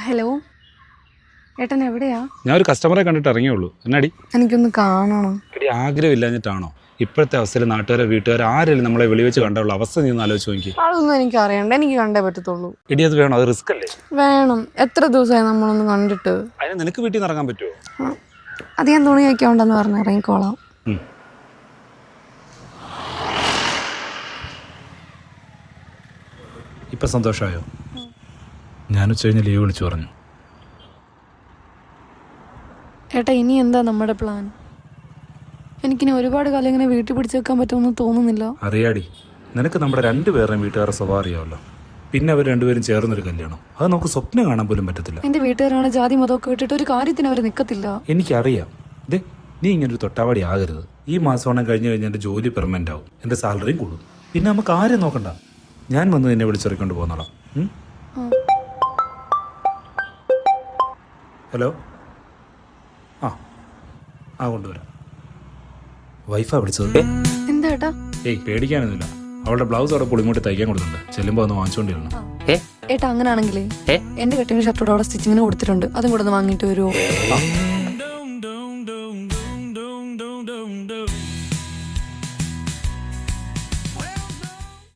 Hello ഏട്ടൻ എവിടെയാ? ഞാൻ ഒരു കസ്റ്റമറെ കണ്ടിട്ട് ഇറങ്ങിയുള്ളൂ. എന്നാടി? എനിക്കൊന്ന് കാണണം. എടി, ആഗ്രഹമില്ലാഞ്ഞിട്ടാണോ? ഇപ്പോഴത്തെ അവസ്ഥയിൽ നാട്ടുകാരെ വീട്ടുകാരെ ആരെങ്കിലും നമ്മളെ വെളിവെച്ച് കണ്ടുള്ള അവസ്ഥ നീ ഒന്ന് ആലോചിച്ച് നോക്കി. അതൊന്നും എനിക്ക് അറിയണ്ട, എനിക്ക് കണ്ടേ പറ്റത്തുള്ളൂ. എടി, അത് വേണം, അത് റിസ്ക് അല്ലേ? വേണം. എത്ര ദിവസമായി നമ്മളൊന്ന് കണ്ടിട്ട്? അതിന് നിനക്ക് വീട്ടിൽ നിന്ന് ഇറങ്ങാൻ പറ്റുമോ? അത് ഞാൻ തുണി വയ്ക്കാണ്ടെന്ന് പറഞ്ഞ് ഇറങ്ങിക്കോളാം. ഇപ്പം സന്തോഷമായോ? ഞാൻ ഉച്ച കഴിഞ്ഞ് ലീവ് വിളിച്ചു പറഞ്ഞു. ഏട്ടാ, ഇനി എന്താ നമ്മുടെ പ്ലാൻ? എനിക്കിനി ഒരുപാട് കാലം ഇങ്ങനെ വീട്ടിൽ പിടിച്ചു വെക്കാൻ പറ്റുമെന്ന് തോന്നുന്നില്ല. അറിയാടി, നിനക്ക് നമ്മുടെ രണ്ടുപേരുടെയും വീട്ടുകാരുടെ സ്വഭാവം അറിയാമല്ലോ. പിന്നെ അവർ രണ്ടുപേരും ചേർന്നൊരു കല്യാണം, അത് നമുക്ക് സ്വപ്നം കാണാൻ പോലും പറ്റത്തില്ല. എന്റെ വീട്ടുകാരാണ് ജാതി മതമൊക്കെ വിട്ടിട്ട് ഒരു കാര്യത്തിന് അവർ നിൽക്കത്തില്ല. എനിക്കറിയാം. ദേ, നീ ഇങ്ങനൊരു തൊട്ടാവാടി ആകരുത്. ഈ മാസമാണ് കഴിഞ്ഞ് കഴിഞ്ഞാൽ എൻ്റെ ജോലി പെർമനൻ്റ് ആവും, എൻ്റെ സാലറിയും കൂടും. പിന്നെ നമുക്ക് ആരും നോക്കണ്ട, ഞാൻ വന്ന് നിന്നെ വിളിച്ചിറക്കൊണ്ട് പോന്നോളാം. ഹലോ, ആ കൊണ്ടുവരാം. വൈഫാ വിളിച്ചത്. എന്താ ഏട്ടാ? ഏയ്, പേടിക്കാനൊന്നുമില്ല. അവളുടെ ബ്ലൗസ് അവിടെ പുളിങ്ങോട്ട് തയ്ക്കാൻ കൊടുത്തിട്ടുണ്ട്, ചെല്ലുമ്പോൾ ഒന്ന് വാങ്ങിച്ചുകൊണ്ടിരുന്നു. ഏട്ടാ, അങ്ങനാണെങ്കിലേ എന്റെ കെട്ടിന് ഷർട്ടോടെ അവിടെ സ്റ്റിച്ചിങ്ങിന് കൊടുത്തിട്ടുണ്ട്, അതും കൂടെ ഒന്ന് വാങ്ങിയിട്ട് വരുമോ?